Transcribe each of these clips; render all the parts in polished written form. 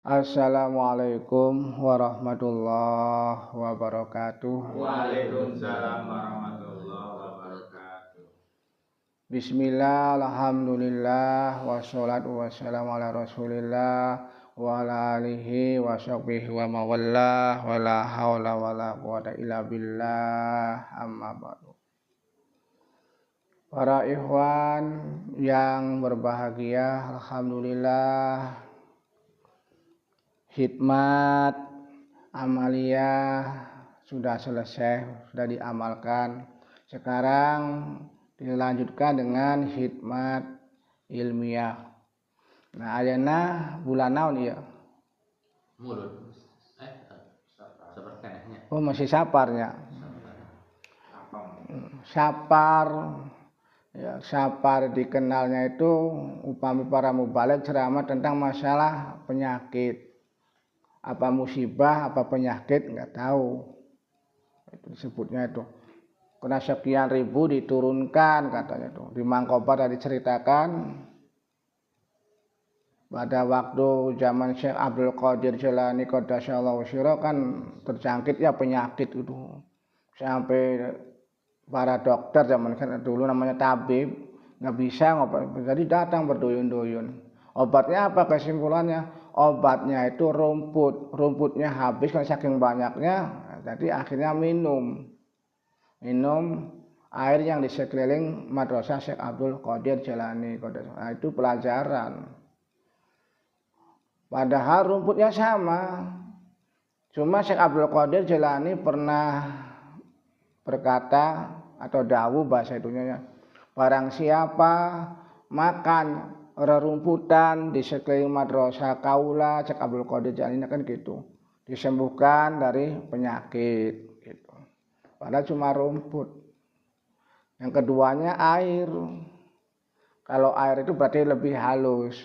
Assalamualaikum warahmatullahi wabarakatuh. Waalaikumsalam warahmatullahi wabarakatuh. Bismillah, alhamdulillah, wassalatu wassalamu ala rasulillah wa ala alihi wa sahbihi wa mawallah wa la hawla wa la quwata illa billah, amma ba'du. Para ikhwan yang berbahagia, alhamdulillah khidmat amaliyah sudah selesai, sudah diamalkan. Sekarang dilanjutkan dengan khidmat ilmiah. Nah, ayeuna bulan naon ieu? Mulut. Sepertinya. Oh, masih saparnya. Sapar. Ya, sapar dikenalnya itu upami para mubaligh ceramah tentang masalah penyakit. Apa musibah, apa penyakit, nggak tahu. Itu disebutnya itu. Kena sekian ribu diturunkan katanya tuh. Di Mangkobar tadi ceritakan pada waktu zaman Syekh Abdul Qadir Jilani Qaddasallahu sirra kan terjangkit ya penyakit itu. Sampai para dokter zaman kan dulu namanya tabib nggak bisa ngobat. Jadi datang berduyun-duyun. Obatnya apa kesimpulannya? Obatnya itu rumputnya habis kan saking banyaknya, jadi akhirnya minum air yang di sekeliling madrasah Syekh Abdul Qadir Jilani. Nah, itu pelajaran. Padahal rumputnya sama, cuma Syekh Abdul Qadir Jilani pernah berkata atau dawuh bahasa itunya, barang siapa makan rerumputan di sekeliling madrasah kaula Syekh Abdul Qadir Jilani kan gitu, disembuhkan dari penyakit gitu. Padahal cuma rumput. Yang keduanya air. Kalau air itu berarti lebih halus.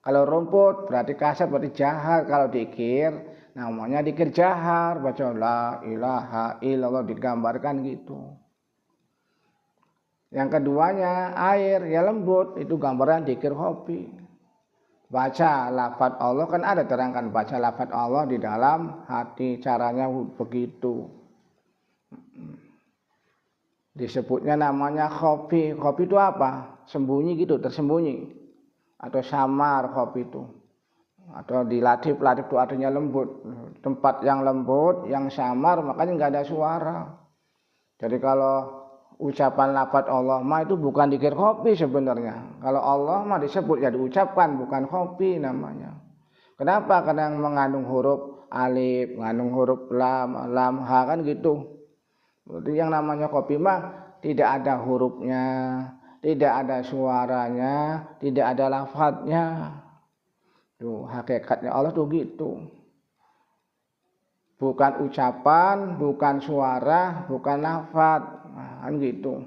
Kalau rumput berarti kasar, berarti jahar. Kalau dikir namanya dikir jahar, baca la ilaha illallah digambarkan gitu. Yang keduanya air, ya lembut, itu gambaran dzikir khofi. Baca lafaz Allah kan ada terangkan, baca lafaz Allah di dalam hati, caranya begitu. Disebutnya namanya khofi. Khofi itu apa? Sembunyi gitu, tersembunyi. Atau samar khofi itu. Atau dilatih itu artinya lembut. Tempat yang lembut, yang samar, makanya nggak ada suara. Jadi kalau ucapan lafaz Allah mah itu bukan dzikir khofi sebenarnya. Kalau Allah mah disebut ya diucapkan, bukan khofi namanya. Kenapa? Karena yang mengandung huruf alif, mengandung huruf lam, ha kan gitu. Berarti yang namanya khofi mah tidak ada hurufnya, tidak ada suaranya, tidak ada lafadznya. Tuh hakikatnya Allah tuh gitu. Bukan ucapan, bukan suara, bukan lafadz. Nah, kan gitu.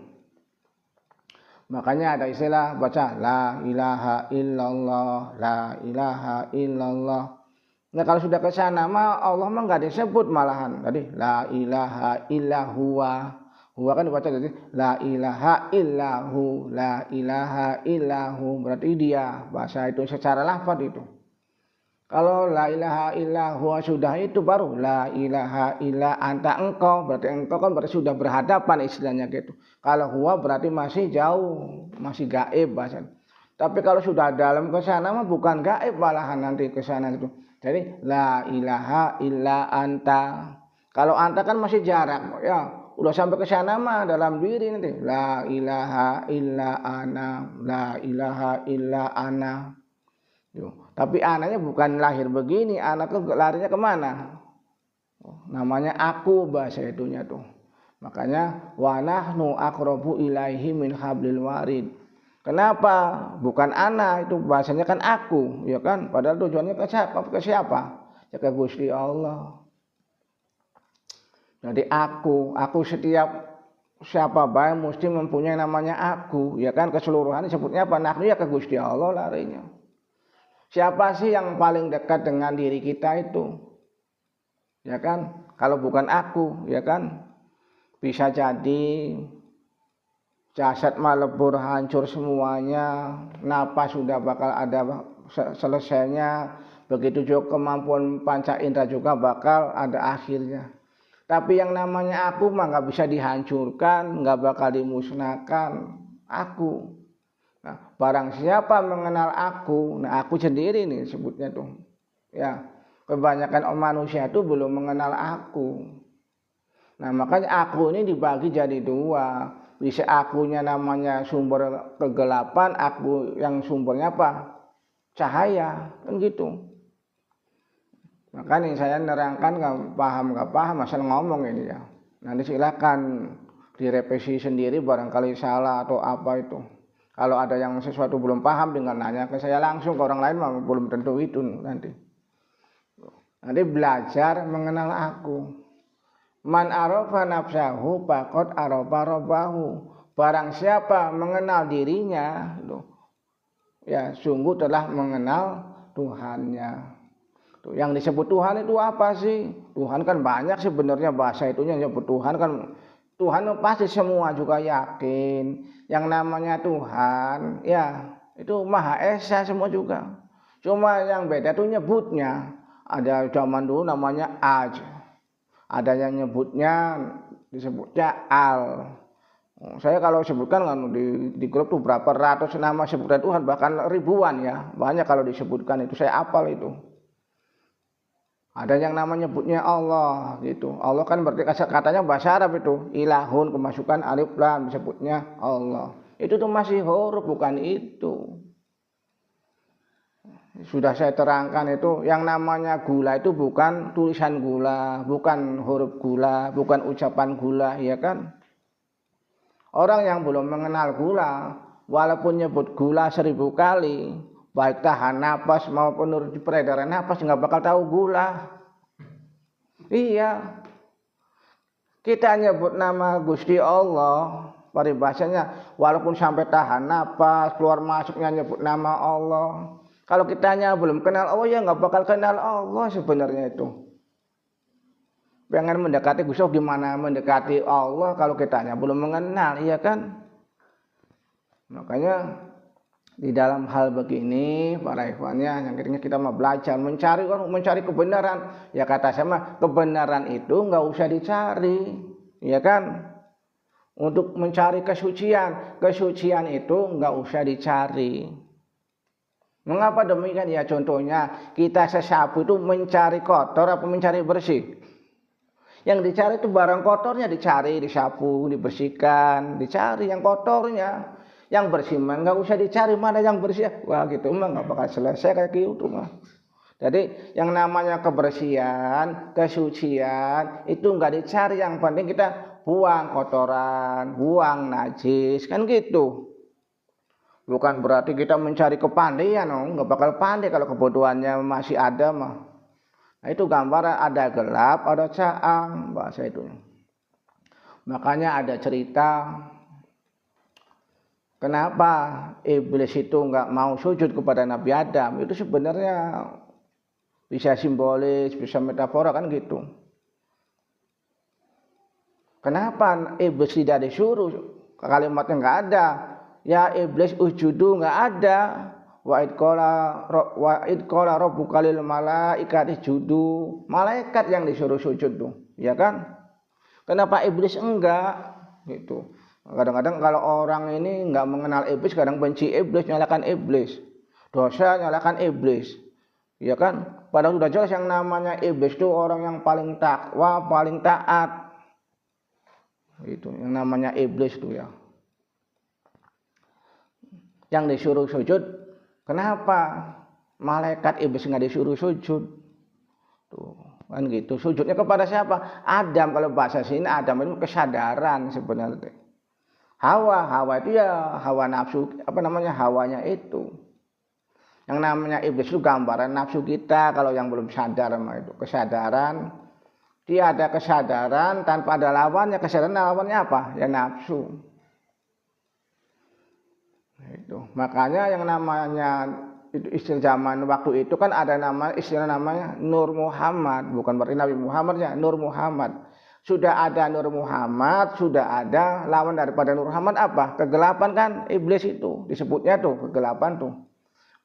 Makanya ada istilah baca la ilaha illallah, la ilaha illallah. Nah kalau sudah ke sana mah Allah mah nggak disebut malahan. Tadi la ilaha illa huwa. Huwa kan dibaca jadi la ilaha illahu, la ilaha illahu. Berarti dia bahasa itu secara lafaz itu. Kalau la ilaha illa huwa sudah itu baru la ilaha illa anta engkau, berarti engkau kan berarti sudah berhadapan istilahnya gitu. Kalau huwa berarti masih jauh, masih gaib bahasa. Tapi kalau sudah dalam ke sana mah bukan gaib malahan nanti ke sana itu. Jadi la ilaha illa anta. Kalau anta kan masih jarak ya. Udah sampai ke sana mah dalam diri nanti la ilaha illa ana, la ilaha illa ana. Tapi anaknya bukan lahir begini, anaknya larinya kemana? Namanya aku bahasa itunya tuh. Makanya wa nahnu aqrabu ilaihi min hablil warid. Kenapa? Bukan anak, itu bahasanya kan aku, ya kan? Padahal tujuannya ke siapa? Ke siapa? Ya ke Gusti Allah. Jadi aku setiap siapa baik mesti mempunyai namanya aku, ya kan? Keseluruhan disebutnya apa? Nahnu ya ke Gusti Allah larinya. Siapa sih yang paling dekat dengan diri kita itu? Ya kan? Kalau bukan aku, ya kan? Bisa jadi jasad mah lebur hancur semuanya, napas sudah bakal ada selesainya, Begitu juga kemampuan panca indera juga bakal ada akhirnya. Tapi yang namanya aku mah nggak bisa dihancurkan, nggak bakal dimusnahkan. Aku. Nah, barang siapa mengenal aku, nah aku sendiri nih sebutnya tuh. Ya, kebanyakan manusia itu belum mengenal aku. Nah, makanya aku ini dibagi jadi dua. Bisa akunya namanya sumber kegelapan, aku yang sumbernya apa? Cahaya, kan gitu. Makanya saya nerangkan nggak paham asal ngomong ini ya. Nanti silakan direvisi sendiri barangkali salah atau apa itu. Kalau ada yang sesuatu belum paham dengan nanya ke saya langsung, ke orang lain mah belum tentu itu nanti. Nanti belajar mengenal aku. Man arafa nafsahu faqad arafa rabbahu. Barang siapa mengenal dirinya, ya sungguh telah mengenal Tuhannya. Yang disebut Tuhan itu apa sih? Tuhan kan banyak sebenarnya bahasa itunya nyebut Tuhan kan. Tuhan pasti semua juga yakin. Yang namanya Tuhan ya itu Maha Esa semua juga. Cuma yang beda tuh nyebutnya. Ada zaman dulu namanya Aj. Ada yang nyebutnya disebutnya Al. Saya kalau sebutkan kan di grup tuh berapa ratus nama sebutan Tuhan bahkan ribuan ya. Banyak kalau disebutkan itu saya hafal itu. Ada yang namanya nyebutnya Allah gitu. Allah kan berarti katanya bahasa Arab itu. Ilahun kemasukan alif lam disebutnya Allah. Itu tuh masih huruf bukan itu. Sudah saya terangkan itu yang namanya gula itu bukan tulisan gula, bukan huruf gula, bukan ucapan gula, ya kan? Orang yang belum mengenal gula, walaupun nyebut gula 1000 kali, baik tahan napas maupun menurut peredaran napas nggak bakal tahu gula. Iya, kita nyebut nama Gusti Allah, paribasanya walaupun sampai tahan napas, keluar masuknya nyebut nama Allah. Kalau kitanya belum kenal Allah ya nggak bakal kenal Allah sebenarnya itu. Pengen mendekati Gusti Allah gimana mendekati Allah kalau kitanya belum mengenal, iya kan? Makanya di dalam hal begini para ikhwannya yang kita mau belajar mencari kebenaran. Ya kata saya mah kebenaran itu nggak usah dicari, ya kan? Untuk mencari kesucian itu nggak usah dicari. Mengapa demikian? Ya contohnya kita sesapu itu mencari kotor apa mencari bersih? Yang dicari itu barang kotornya dicari, disapu, dibersihkan, dicari yang kotornya. Yang bersih mah nggak usah dicari mana yang bersih. Wah gitu mah nggak bakal selesai kayak gitu mah. Jadi yang namanya kebersihan, kesucian itu nggak dicari. Yang penting kita buang kotoran, buang najis kan gitu. Bukan berarti kita mencari kepandaian, nggak bakal pandai kalau kebodohannya masih ada mah. Nah, itu gambaran ada gelap, ada caang bahasa itu. Makanya ada cerita kenapa iblis itu nggak mau sujud kepada Nabi Adam. Itu sebenarnya bisa simbolis, bisa metafora kan gitu. Kenapa iblis tidak disuruh? Kalimatnya nggak ada. Ya iblis ujudu nggak ada. Wa id qala rabbuka lil malaikati judu. Malaikat yang disuruh sujud tuh, ya kan? Kenapa iblis enggak? Gitu. Kadang-kadang kalau orang ini nggak mengenal iblis, kadang benci iblis, nyalakan iblis. Dosa nyalakan iblis. Ya kan? Padahal sudah jelas yang namanya iblis itu orang yang paling takwa, paling taat. Itu yang namanya iblis tuh ya. Yang disuruh sujud, kenapa malaikat iblis nggak disuruh sujud? Tuh, kan gitu. Sujudnya kepada siapa? Adam. Kalau bahasa sini Adam itu kesadaran sebenarnya. Hawa itu ya hawa nafsu, apa namanya hawanya itu. Yang namanya iblis itu gambaran nafsu kita. Kalau yang belum sadar mah itu kesadaran. Dia ada kesadaran tanpa ada lawannya. Kesadaran lawannya apa? Ya nafsu. Itu. Makanya yang namanya itu istilah zaman waktu itu kan ada istilah namanya Nur Muhammad, bukan berarti Nabi Muhammad ya, Nur Muhammad. Sudah ada Nur Muhammad, sudah ada lawan daripada Nur Muhammad apa? Kegelapan kan iblis itu disebutnya tuh kegelapan tuh.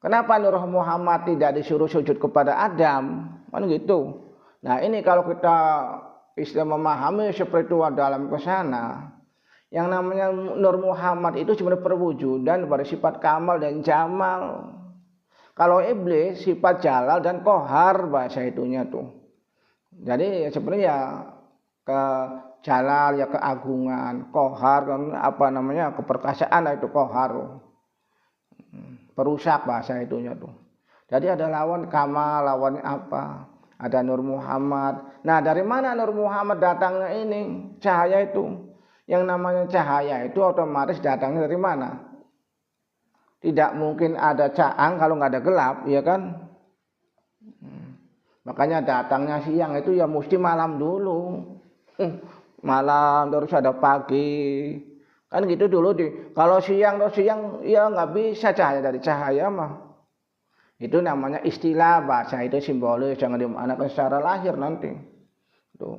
Kenapa Nur Muhammad tidak disuruh sujud kepada Adam? Kan gitu. Nah ini kalau kita istilah memahami spiritual dalam kesana, yang namanya Nur Muhammad itu sebenarnya perwujudan pada sifat kamal dan jamal. Kalau iblis sifat jalal dan kohar bahasa itunya tuh. Jadi sebenarnya ya ke jalal ya keagungan, kohar kan apa namanya keperkasaan itu kohar. Perusak bahasa itunya tuh. Jadi ada lawan kamal, lawannya apa? Ada Nur Muhammad. Nah, dari mana Nur Muhammad datangnya ini? Cahaya itu. Yang namanya cahaya itu otomatis datangnya dari mana? Tidak mungkin ada caang kalau nggak ada gelap, ya kan? Makanya datangnya siang itu ya mesti malam dulu. Malam terus ada pagi. Kan gitu dulu kalau siang ya nggak bisa cahaya dari cahaya mah. Itu namanya istilah bahasa itu simbolis, jangan dimanakan secara lahir nanti. Tuh.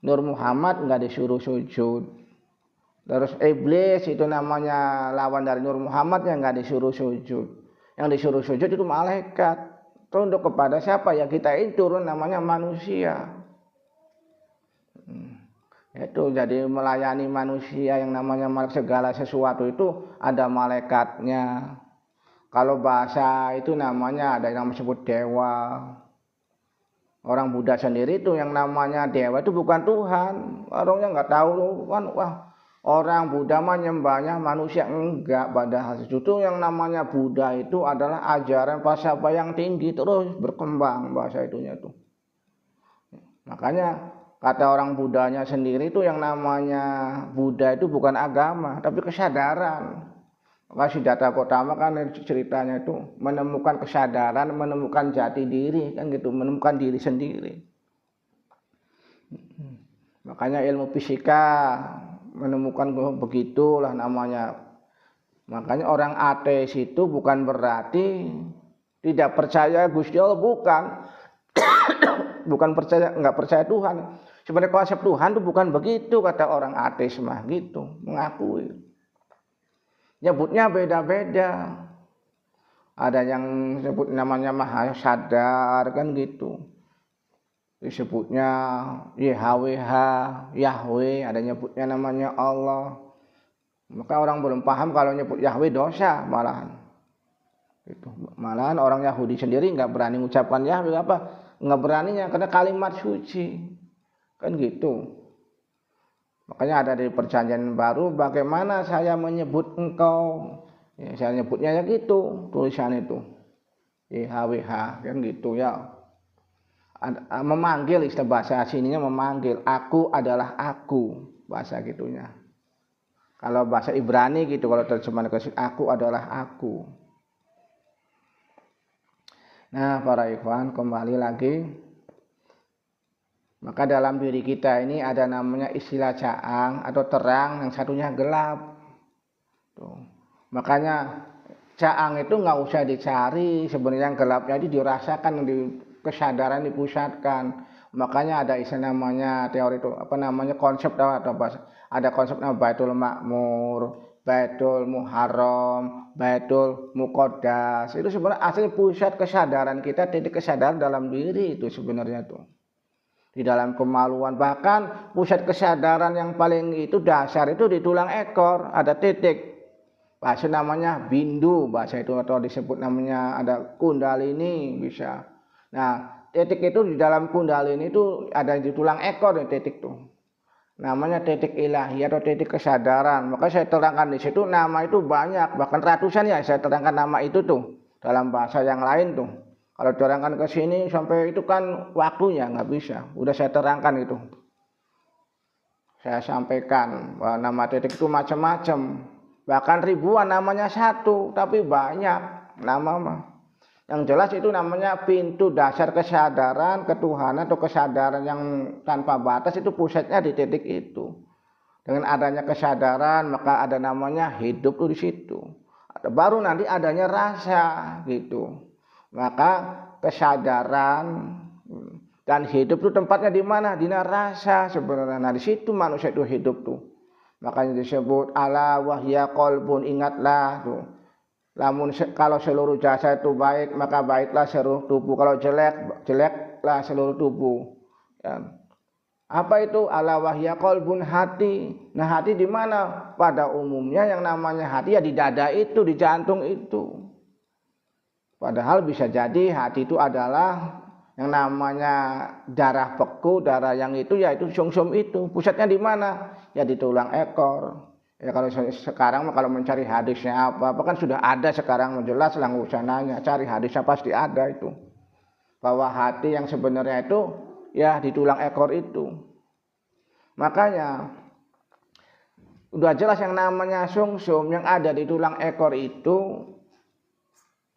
Nur Muhammad nggak disuruh sujud. Terus iblis itu namanya lawan dari Nur Muhammad yang nggak disuruh sujud. Yang disuruh sujud itu malaikat. Tunduk kepada siapa? Ya kita ini turun namanya manusia. Itu jadi melayani manusia yang namanya segala sesuatu itu ada malaikatnya. Kalau bahasa itu namanya ada yang disebut dewa. Orang Buddha sendiri itu yang namanya dewa itu bukan Tuhan. Orangnya nggak tahu kan wah. Orang Buddha mah nyembahnya manusia enggak, padahal itu yang namanya Buddha itu adalah ajaran falsafah yang tinggi terus berkembang bahasa itunya tuh. Makanya kata orang Buddhanya sendiri itu yang namanya Buddha itu bukan agama tapi kesadaran. Maka Siddhartha Gautama kan ceritanya itu menemukan kesadaran, menemukan jati diri kan gitu, menemukan diri sendiri. Makanya ilmu fisika menemukan begitulah namanya. Makanya orang ateis itu bukan berarti tidak percaya Gusti Allah, bukan. Bukan percaya, enggak percaya Tuhan. Sebenarnya konsep Tuhan itu bukan begitu kata orang ateis mah gitu, mengakui. Nyebutnya beda-beda. Ada yang sebut namanya Maha Sadar kan gitu. Disebutnya YHWH, Yahweh, ada nyebutnya namanya Allah. Maka orang belum paham kalau nyebut Yahweh dosa malahan. Itu malahan orang Yahudi sendiri nggak berani mengucapkan Yahweh apa? Nggak beraninya karena kalimat suci. Kan gitu. Makanya ada di perjanjian baru bagaimana saya menyebut engkau. Ya, saya nyebutnya ya gitu, tulisan itu. YHWH kan gitu ya. Memanggil, istilah bahasa sininya memanggil, aku adalah aku bahasa gitunya. Kalau bahasa Ibrani gitu, kalau terjemahan ke aku adalah aku. Nah para ikhwan kembali lagi, maka dalam diri kita ini ada namanya istilah caang atau terang, yang satunya gelap. Tuh. Makanya caang itu nggak usah dicari, sebenarnya yang gelapnya itu dirasakan di kesadaran dipusatkan. Makanya ada istilah namanya teori itu apa namanya konsep atau bahasa, ada konsep namanya Baitul Makmur, Baitul Muharram, Baitul Muqaddas. Itu sebenarnya asli pusat kesadaran kita, titik kesadaran dalam diri itu sebenarnya tuh. Di dalam kemaluan, bahkan pusat kesadaran yang paling itu dasar itu di tulang ekor, ada titik. Bahasa namanya bindu, bahasa itu atau disebut namanya ada kundalini bisa. Nah, titik itu di dalam kundalini itu ada di tulang ekor titik tuh. Namanya titik ilahi atau titik kesadaran. Maka saya terangkan di situ nama itu banyak, bahkan ratusan ya saya terangkan nama itu tuh dalam bahasa yang lain tuh. Kalau terangkan ke sini sampai itu kan waktunya nggak bisa. Udah saya terangkan itu. Saya sampaikan bahwa nama titik itu macam-macam. Bahkan ribuan namanya satu, tapi banyak nama mah. Yang jelas itu namanya pintu dasar kesadaran ketuhanan atau kesadaran yang tanpa batas, itu pusatnya di titik itu. Dengan adanya kesadaran maka ada namanya hidup tuh di situ. Baru nanti adanya rasa gitu. Maka kesadaran dan hidup itu tempatnya di mana? Di rasa sebenarnya. Nah di situ manusia itu hidup tuh. Makanya disebut ala wahya qalbun, ingatlah tuh. Kalau seluruh jasad itu baik, maka baiklah seluruh tubuh. Kalau jelek, jeleklah seluruh tubuh. Ya. Apa itu? Ala wahya qalbun, hati. Nah, hati di mana? Pada umumnya yang namanya hati ya di dada itu, di jantung itu. Padahal bisa jadi hati itu adalah yang namanya darah beku, darah yang itu yaitu sumsum itu. Pusatnya di mana? Ya di tulang ekor. Ya kalau sekarang kalau mencari hadisnya apa kan sudah ada sekarang, jelas lah, nggak usah nanya, cari hadisnya pasti ada itu. Bahwa hati yang sebenarnya itu ya di tulang ekor itu. Makanya udah jelas yang namanya sumsum yang ada di tulang ekor itu.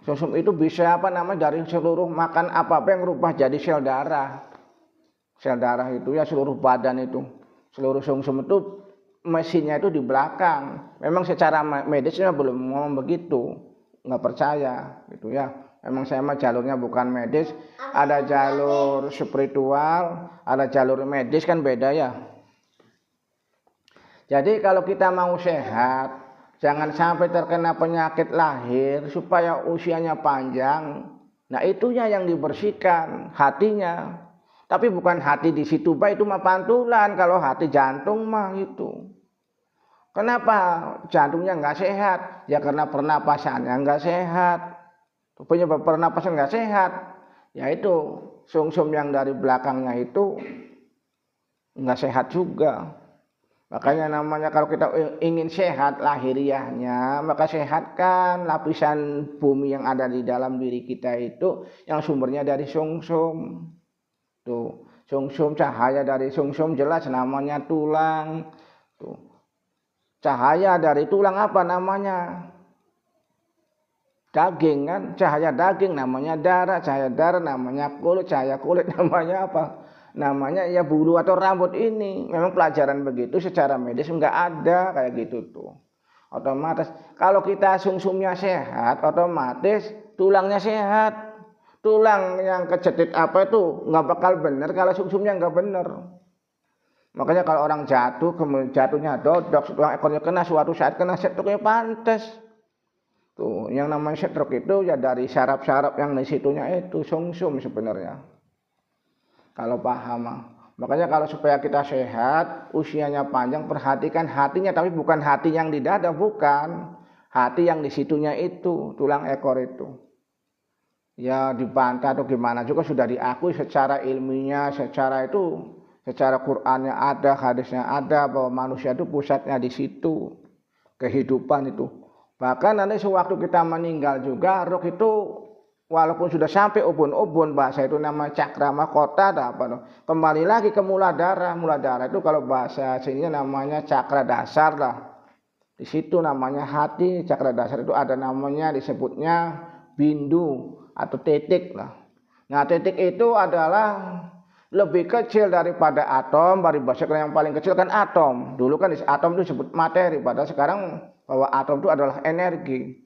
Sumsum itu bisa dari seluruh makan apa yang berubah jadi sel darah. Sel darah itu ya seluruh badan itu. Seluruh sumsum itu mesinnya itu di belakang. Memang secara medisnya belum ngomong begitu, nggak percaya gitu ya. Memang saya mah jalurnya bukan medis, ada jalur spiritual, ada jalur medis, kan beda ya. Jadi kalau kita mau sehat, jangan sampai terkena penyakit lahir supaya usianya panjang. Nah itunya yang dibersihkan, hatinya. Tapi bukan hati di situ, itu mah pantulan. Kalau hati jantung mah itu. Kenapa jantungnya nggak sehat? Ya karena pernapasannya nggak sehat. Penyebab pernapasan nggak sehat, yaitu sumsum yang dari belakangnya itu nggak sehat juga. Makanya namanya kalau kita ingin sehat lahiriahnya, maka sehatkan lapisan bumi yang ada di dalam diri kita itu yang sumbernya dari sumsum. Tuh, sumsum, cahaya dari sumsum jelas namanya tulang. Tuh. Cahaya dari tulang apa namanya? Daging kan, cahaya daging namanya darah, cahaya darah namanya kulit, cahaya kulit namanya apa? Namanya ya bulu atau rambut ini. Memang pelajaran begitu secara medis enggak ada kayak gitu tuh. Otomatis kalau kita sumsumnya sehat, otomatis tulangnya sehat. Tulang yang kecetit apa itu nggak bakal bener kalau sumsumnya nggak bener. Makanya kalau orang jatuh, kemudian jatuhnya dodok, tulang ekornya kena, suatu saat kena stroke ya pantes. Tuh, yang namanya stroke itu ya dari saraf-saraf yang di situnya itu sumsum sebenarnya. Kalau paham, makanya kalau supaya kita sehat, usianya panjang, perhatikan hatinya, tapi bukan hati yang di dada, bukan. Hati yang di situnya itu, tulang ekor itu. Ya dibantah atau gimana juga sudah diakui secara ilminya, secara Qur'annya ada, hadisnya ada, bahwa manusia itu pusatnya di situ, kehidupan itu. Bahkan nanti sewaktu kita meninggal juga, roh itu walaupun sudah sampai ubun-ubun, bahasa itu nama cakra mahkota, kembali lagi ke mula darah. Mula darah itu kalau bahasa sininya namanya cakra dasar lah. Di situ namanya hati, cakra dasar itu ada namanya disebutnya bindu atau titik lah. Nah titik itu adalah lebih kecil daripada atom. Bahasa yang paling kecil kan atom. Dulu kan atom itu disebut materi, padahal sekarang bahwa atom itu adalah energi.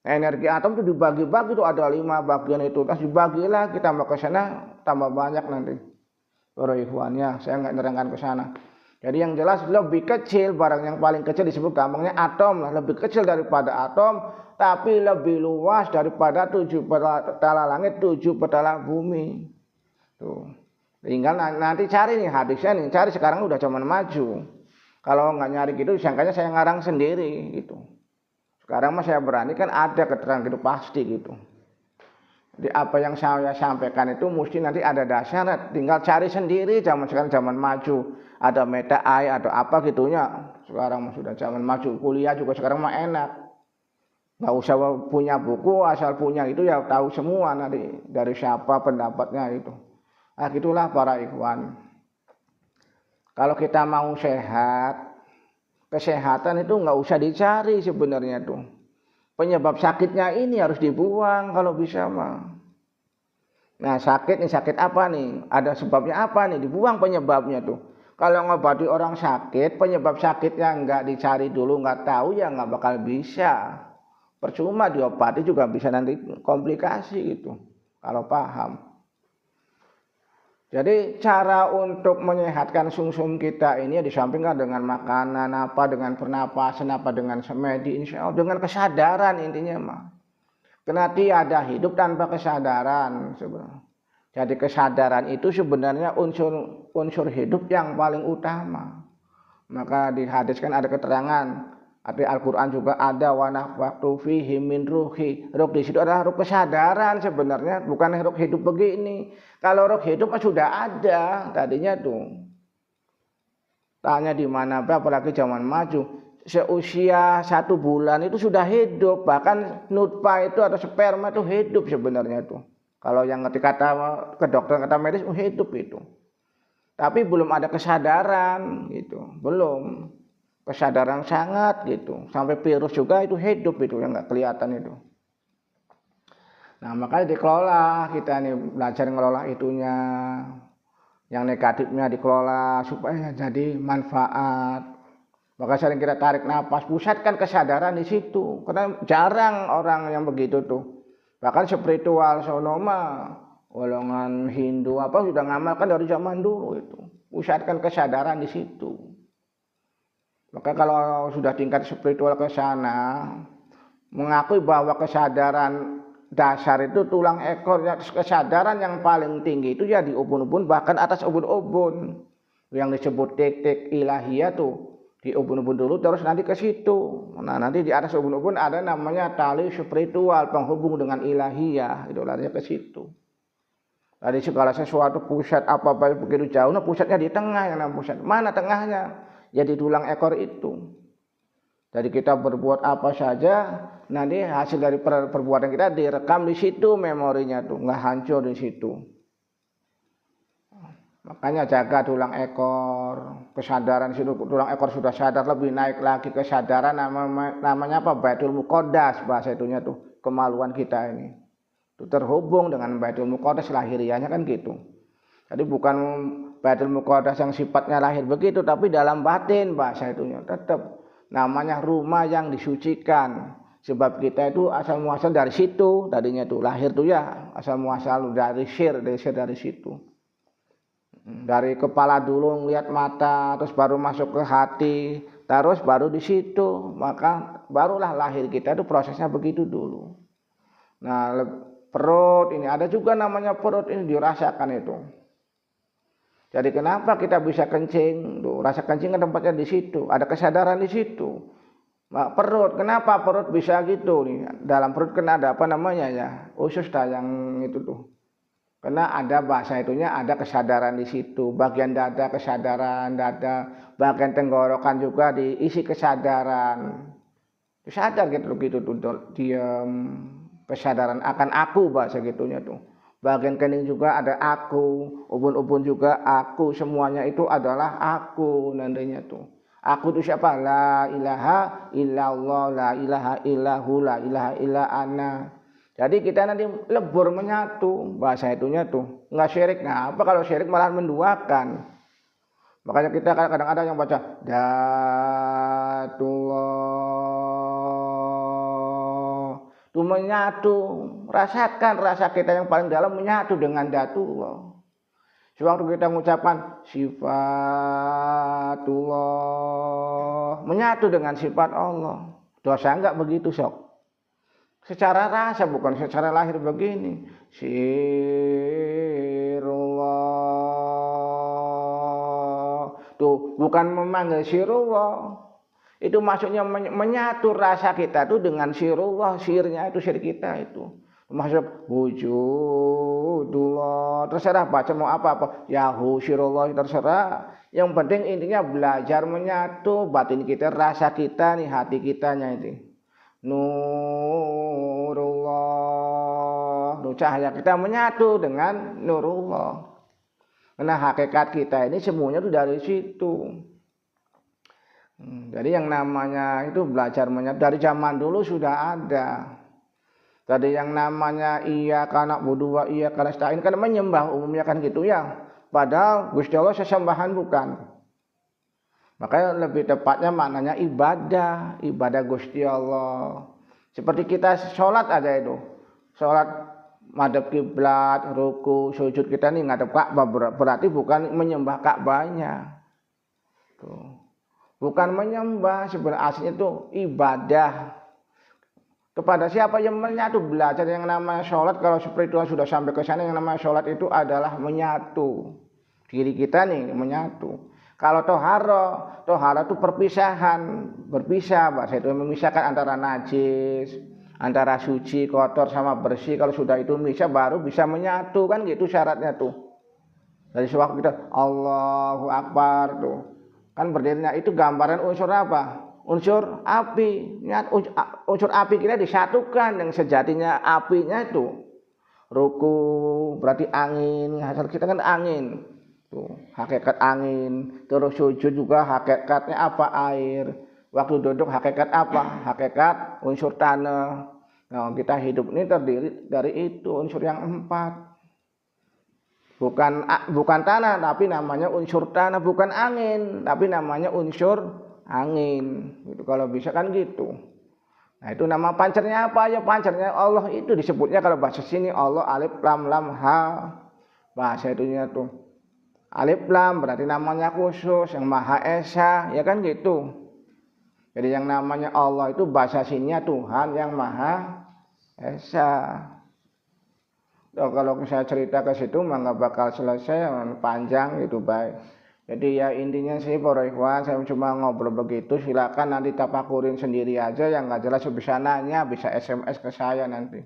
Energi atom itu dibagi-bagi itu ada 5 bagian itu. Terus dibagilah, kita mau ke sana tambah banyak nanti. Para ikhwannya, saya nggak nerangkan ke sana. Jadi yang jelas lebih kecil, barang yang paling kecil disebut gampangnya atom lah, lebih kecil daripada atom, tapi lebih luas daripada 7 petala langit, 7 petala bumi. Tuh. Tinggal nanti cari nih hadisnya nih, cari sekarang udah zaman maju. Kalau nggak nyari gitu, sangkanya saya ngarang sendiri gitu. Sekarang mah saya berani kan ada keterangan gitu pasti gitu. Jadi apa yang saya sampaikan itu mesti nanti ada dasarnya, tinggal cari sendiri. Zaman sekarang zaman maju, ada meta AI atau apa gitunya. Sekarang mah sudah zaman maju, kuliah juga sekarang mah enak. Nggak usah punya buku, asal punya itu ya tahu semua nanti dari siapa pendapatnya itu. Nah gitulah para ikhwan. Kalau kita mau sehat, kesehatan itu nggak usah dicari sebenarnya tuh. Penyebab sakitnya ini harus dibuang kalau bisa mah. Nah sakit nih, sakit apa nih? Ada sebabnya apa nih? Dibuang penyebabnya tuh. Kalau ngobati orang sakit, penyebab sakitnya nggak dicari dulu, nggak tahu ya nggak bakal bisa. Percuma diobati juga bisa nanti komplikasi gitu. Kalau paham. Jadi cara untuk menyehatkan sumsum kita ini disampingkan dengan makanan apa, dengan pernapasan apa, dengan semedi, insya Allah dengan kesadaran intinya mah. Karena tiada hidup tanpa kesadaran sebenarnya. Jadi kesadaran itu sebenarnya unsur hidup yang paling utama. Maka di hadis kan ada keterangan, di Al-Quran juga ada wa nafaktu fihi min ruhi. Ruh di situ adalah ruh kesadaran sebenarnya, bukan ruh hidup begini. Kalau ruh hidup sudah ada tadinya tuh. Tanya di mana, apalagi zaman maju. Seusia 1 bulan itu sudah hidup, bahkan nutfah itu atau sperma itu hidup sebenarnya tuh. Kalau yang kata ke dokter kata medis hidup itu. Tapi belum ada kesadaran gitu, belum kesadaran sangat gitu. Sampai virus juga itu hidup itu yang nggak kelihatan itu. Nah makanya dikelola kita nih belajar ngelola itunya, yang negatifnya dikelola supaya jadi manfaat. Maka sering kita tarik nafas, pusatkan kesadaran di situ. Karena jarang orang yang begitu tuh. Bahkan spiritual sonoma, golongan Hindu apa sudah ngamalkan dari zaman dulu itu. Pusatkan kesadaran di situ. Maka kalau sudah tingkat spiritual ke sana, mengakui bahwa kesadaran dasar itu tulang ekor, kesadaran yang paling tinggi itu ya di ubun-ubun, bahkan atas ubun-ubun. Yang disebut tik-tik ilahiyah tuh. Di ubun-ubun dulu terus nanti ke situ. Nah nanti di atas ubun-ubun ada namanya tali spiritual penghubung dengan ilahiyah, itu larinya ke situ. Dari segala sesuatu pusat apa-apa begitu jauh, nah pusatnya di tengah yang namanya pusat. Mana tengahnya? Jadi tulang ekor itu. Jadi kita berbuat apa saja, nanti hasil dari perbuatan kita direkam di situ memorinya tuh, nggak hancur di situ. Makanya jaga tulang ekor, kesadaran situ, tulang ekor sudah sadar lebih naik lagi kesadaran, namanya apa? Baitul Muqaddas bahasa itunya tuh, kemaluan kita ini. Itu terhubung dengan Baitul Muqaddas lahiriahnya kan gitu. Jadi bukan Baitul Muqaddas yang sifatnya lahir begitu, tapi dalam batin bahasa itunya tetap namanya rumah yang disucikan. Sebab kita itu asal muasal dari situ, tadinya tuh lahir tuh ya asal muasal dari dari situ. Dari kepala dulu ngelihat mata, terus baru masuk ke hati, terus baru di situ, maka barulah lahir kita itu prosesnya begitu dulu. Nah perut ini ada juga namanya perut ini dirasakan itu. Jadi kenapa kita bisa kencing? Tuh, rasa kencing kan tempatnya di situ, ada kesadaran di situ. Nah, perut, kenapa perut bisa gitu nih? Dalam perut kan ada apa namanya ya? Usus yang itu tuh. Karena ada bahasa itunya ada kesadaran di situ, bagian dada kesadaran dada, bagian tenggorokan juga diisi kesadaran. Sadar gitu tuh diam, kesadaran akan aku bahasa gitunya tuh. Bagian kening juga ada aku, ubun-ubun juga aku, semuanya itu adalah aku nantinya tuh. Aku itu siapa? La ilaha illallah, la ilaha illahu, la ilaha illa ana. Jadi kita nanti lebur menyatu, bahasa itunya tuh. Enggak syirik. Nah, apa kalau syirik malah menduakan. Makanya kita kadang-kadang ada yang baca Datullah. Itu menyatu, rasakan rasa kita yang paling dalam menyatu dengan Datullah. Sewaktu kita mengucapkan sifatullah, menyatu dengan sifat Allah. Dosa enggak begitu sok. Secara rasa bukan secara lahir begini. Sirullah. Tuh bukan memanggil sirullah. Itu maksudnya menyatu rasa kita tuh dengan sirullah. Sirnya itu sir kita itu. Maksud wujudullah. Terserah baca mau apa-apa. Yahu sirullah terserah. Yang penting intinya belajar menyatu batin kita, rasa kita nih, hati kitanya itu. Nurullah, cahaya kita menyatu dengan nurullah. Karena hakikat kita ini semuanya itu dari situ. Jadi yang namanya itu belajar menyatu dari zaman dulu sudah ada. Tadi yang namanya iya kana budu wa iya kana stain kan menyembah umumnya kan gitu ya. Padahal Gusti Allah sesembahan bukan. Makanya lebih tepatnya maknanya ibadah Gusti Allah. Seperti kita sholat aja itu. Sholat madhab kiblat, ruku, sujud kita nih ngadep Ka'bah berarti bukan menyembah Ka'bahnya. Tuh. Bukan menyembah, sebenarnya aslinya itu ibadah. Kepada siapa yang menyatu, belajar yang namanya sholat. Kalau spiritual sudah sampai ke sana, yang namanya sholat itu adalah menyatu diri kita nih, menyatu. Kalau toharo itu perpisahan, berpisah, bahasa itu memisahkan antara najis, antara suci, kotor sama bersih. Kalau sudah itu bisa, baru bisa menyatu, kan gitu syaratnya tuh. Dari sewaktu kita Allahu Akbar tuh, kan berdirinya itu gambaran unsur apa? Unsur api. Unsur api kita disatukan yang sejatinya apinya itu. Ruku berarti angin, hasil kita kan angin. Tuh, hakikat angin. Terus sujud juga hakikatnya apa? Air. Waktu duduk hakikat apa? Hakikat unsur tanah. Nah, kita hidup ini terdiri dari itu unsur yang 4. Bukan tanah, tapi namanya unsur tanah. Bukan angin, tapi namanya unsur angin. Gitu, kalau bisa kan gitu. Nah, itu nama pancernya apa? Ya pancernya Allah, itu disebutnya kalau bahasa sini Allah alif lam lam ha. Bahasa itunya tuh. Alif lam berarti namanya khusus, yang Maha Esa, ya kan gitu. Jadi yang namanya Allah itu bahasa sininya Tuhan yang Maha Esa. Kalau saya cerita ke situ mah nggak bakal selesai, panjang gitu baik. Jadi ya intinya sih para ikhwan, saya cuma ngobrol begitu. Silakan nanti tafakurin sendiri aja, yang nggak jelas bisa nanya, bisa SMS ke saya nanti.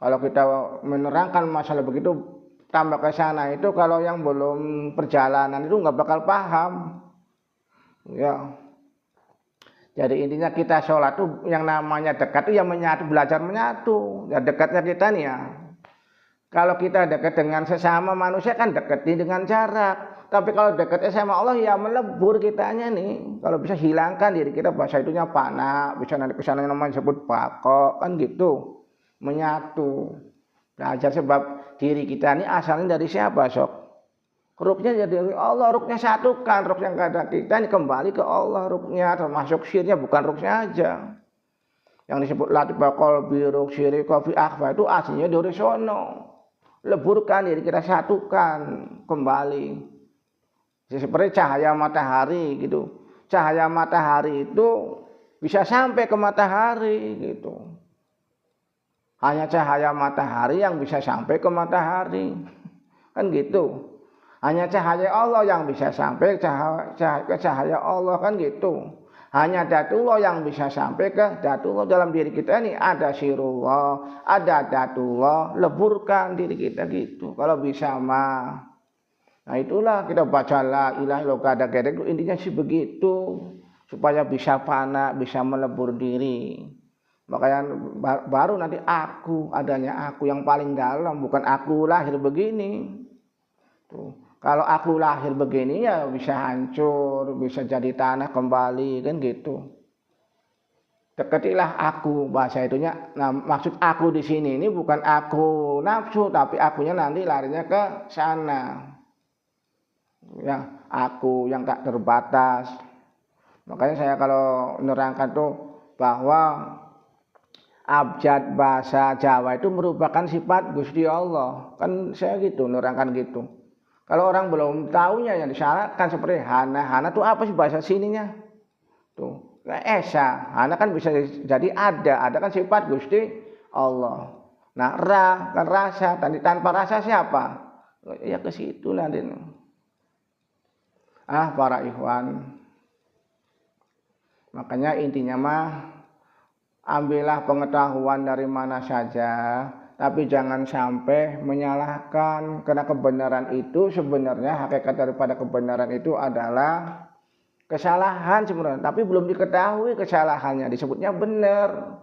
Kalau kita menerangkan masalah begitu tambah ke sana itu, kalau yang belum perjalanan itu nggak bakal paham. Ya. Jadi intinya kita sholat tuh yang namanya dekat tuh yang menyatu, belajar menyatu. Ya dekatnya kita nih ya. Kalau kita dekat dengan sesama manusia kan deketin dengan jarak. Tapi kalau dekatnya sama Allah ya melebur kitanya nih. Kalau bisa hilangkan diri kita, bahasa itunya panah. Bisa nanti kesana namanya disebut pakok kan gitu. Menyatu. Belajar sebab diri kita ini asalnya dari siapa sok? Ruknya jadi Allah, ruknya satukan. Ruk yang ada kita ini kembali ke Allah ruknya. Termasuk syirnya, bukan ruknya aja. Yang disebut latifah qalbi, ruk, syiri, kofi, akhfa itu aslinya dari sono. Leburkan diri kita, satukan kembali. Seperti cahaya matahari gitu. Cahaya matahari itu bisa sampai ke matahari gitu. Hanya cahaya matahari yang bisa sampai ke matahari. Kan gitu. Hanya cahaya Allah yang bisa sampai ke cahaya Allah, kan gitu. Hanya datullah yang bisa sampai ke datullah. Dalam diri kita ini ada sirullah, ada datullah. Leburkan diri kita gitu. Kalau bisa mah. Nah itulah kita baca la ilaha illallah kada itu intinya sih begitu. Supaya bisa fana, bisa melebur diri. Makanya baru nanti aku, adanya aku yang paling dalam. Bukan aku lahir begini. Tuh. Kalau aku lahir begini ya bisa hancur, bisa jadi tanah kembali, kan gitu. Dekatilah aku, bahasa itunya. Nah, maksud aku di sini ini bukan aku nafsu, tapi akunya nanti larinya ke sana. Ya, aku yang tak terbatas. Makanya saya kalau menerangkan tuh bahwa abjad bahasa Jawa itu merupakan sifat Gusti Allah. Kan saya gitu, menerangkan gitu. Kalau orang belum tahunya yang disyaratkan seperti hana. Hana itu apa sih bahasa sininya? Tuh, esa. Hana kan bisa jadi ada. Ada kan sifat Gusti Allah. Nah, ra kan rasa. Tanpa rasa siapa? Ya ke situ nanti. Para ikhwan. Makanya intinya mah ambillah pengetahuan dari mana saja. Tapi jangan sampai menyalahkan, karena kebenaran itu sebenarnya hakikat daripada kebenaran itu adalah kesalahan sebenarnya, tapi belum diketahui kesalahannya, disebutnya benar.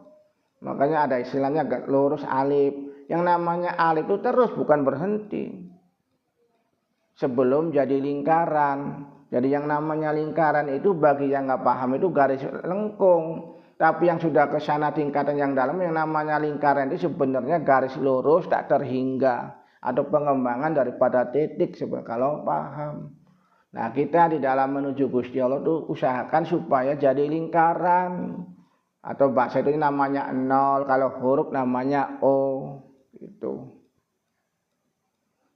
Makanya ada istilahnya lurus alif. Yang namanya alif itu terus, bukan berhenti. Sebelum jadi lingkaran. Jadi yang namanya lingkaran itu bagi yang nggak paham itu garis lengkung. Tapi yang sudah ke sana tingkatan yang dalam, yang namanya lingkaran itu sebenarnya garis lurus tak terhingga atau pengembangan daripada titik sebenarnya kalau paham. Nah, kita di dalam menuju Gusti Allah itu usahakan supaya jadi lingkaran, atau bahasa itu namanya nol, kalau huruf namanya O gitu.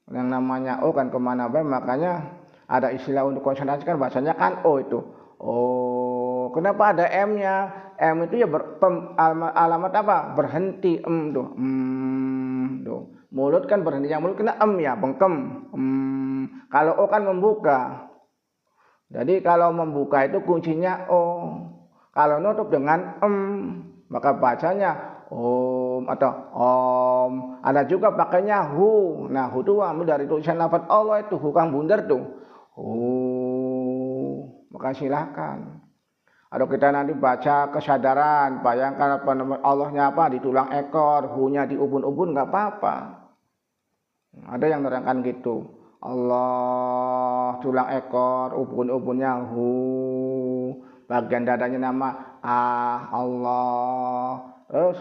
Yang namanya O kan kemana baik, makanya ada istilah untuk konsentrasi kan bahasanya kan O itu. Oh, kenapa ada M-nya? M itu ya alamat apa? Berhenti. Tuh. Tuh. Mulut kan berhenti, yang mulut kena ya, bengkem. Kalau O kan membuka. Jadi kalau membuka itu kuncinya O. Kalau nutup dengan maka bacanya Om atau Om. Ada juga pakainya Hu. Nah, Hu itu ambil dari tulisan lafaz Allah itu, Hu kang bundar tuh. Maka silakan. Atau kita nanti baca kesadaran, bayangkan apa nama Allahnya apa di tulang ekor, Hu-nya di ubun-ubun, nggak apa-apa. Ada yang nerangkan gitu. Allah tulang ekor, ubun-ubunnya Hu, bagian dadanya nama Allah. Terus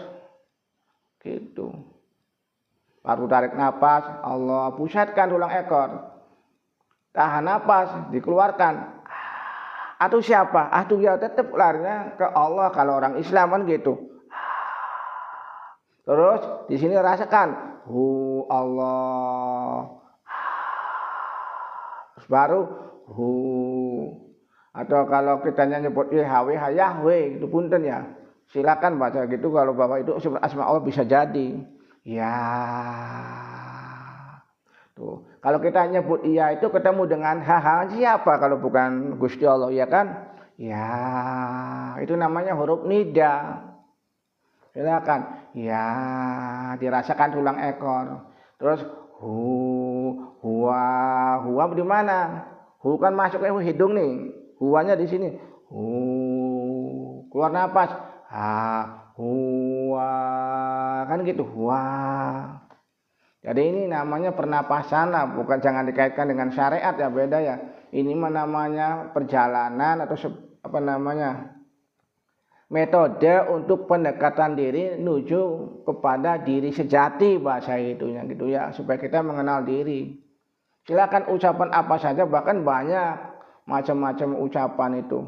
gitu. Baru tarik nafas, Allah pusatkan tulang ekor. Tahan nafas, dikeluarkan. Atau siapa? Aduh ya tetap larinya ke Allah kalau orang Islam kan gitu. Terus di sini rasakan Hu Allah. Terus baru Hu. Atau kalau kita nyebut Yahweh Yahweh itu punten ya. Silakan baca gitu kalau Bapak itu asma Allah bisa jadi. Ya. Tuh. Kalau kita nyebut iya itu ketemu dengan haha siapa kalau bukan Gusti Allah ya kan? Ya, itu namanya huruf nida. Silakan. Ya, dirasakan tulang ekor. Terus huwa di mana? Hu kan masuk ke hidung nih. Huwanya di sini. Keluar napas. Huwa kan gitu. Huwa. Jadi ini namanya pernapasan lah, bukan jangan dikaitkan dengan syariat ya, beda ya. Ini namanya perjalanan atau apa namanya metode untuk pendekatan diri menuju kepada diri sejati bahasa itunya gitu ya, supaya kita mengenal diri. Silakan ucapan apa saja, bahkan banyak macam-macam ucapan itu.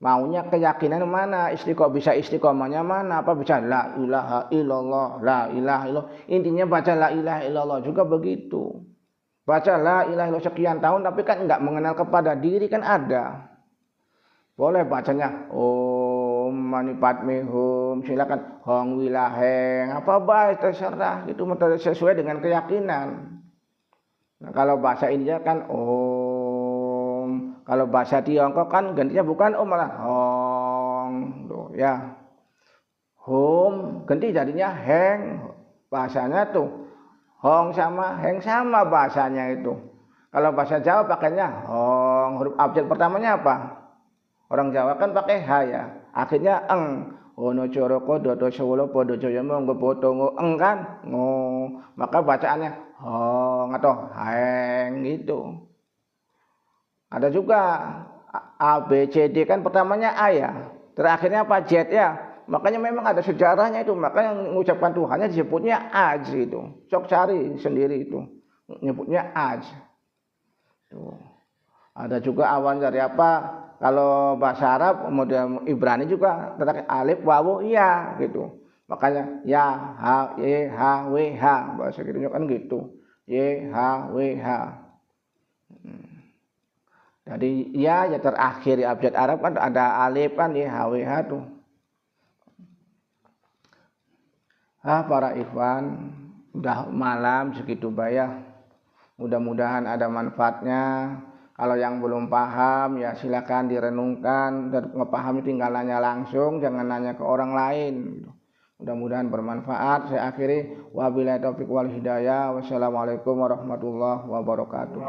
Maunya keyakinan mana, bisa istiqomahnya mana, apa bisa la ilaha illallah, la ilaha illallah. Intinya baca la ilaha illallah juga begitu. Baca la ilaha illallah sekian tahun tapi kan enggak mengenal kepada diri kan ada. Boleh bacanya Om Mani Padme Hum, silakan Hong Wilaheng, apa baik terserah itu sesuai dengan keyakinan. Nah, kalau bahasa India kan kalau bahasa Tiongkok kan gantinya bukan Om malah Hong, tuh ya. Hum ganti jadinya Heng. Bahasanya tuh Hong sama Heng sama bahasanya itu. Kalau bahasa Jawa pakainya Hong, huruf abjad pertamanya apa? Orang Jawa kan pakai H ya. Akhirnya eng. Ono coroko dodo sewolo podo joyo monggo potongo eng kan? Maka bacaannya Hong atau Heng gitu. Ada juga A, B, C, D kan pertamanya A ya. Terakhirnya apa? Z ya. Makanya memang ada sejarahnya itu. Makanya mengucapkan Tuhannya disebutnya Aj itu. Sok cari sendiri itu. Nyebutnya Aj. Tuh. Ada juga awan dari apa? Kalau bahasa Arab, model Ibrani juga terakhir alif, wawu, iya gitu. Makanya ya, ha, ye, ha, we, ha. Bahasa gitu kan gitu. Ye, ha, we, ha. Jadi ya terakhir di abjad Arab kan ada alif kan ya HWH tuh. Para ikhwan, udah malam segitu bayar. Mudah-mudahan ada manfaatnya. Kalau yang belum paham ya silakan direnungkan, dan ngepahami tinggal nanya langsung, jangan nanya ke orang lain. Mudah-mudahan bermanfaat. Saya akhiri wabillahi taufiq wal hidayah. Wassalamualaikum warahmatullahi wabarakatuh.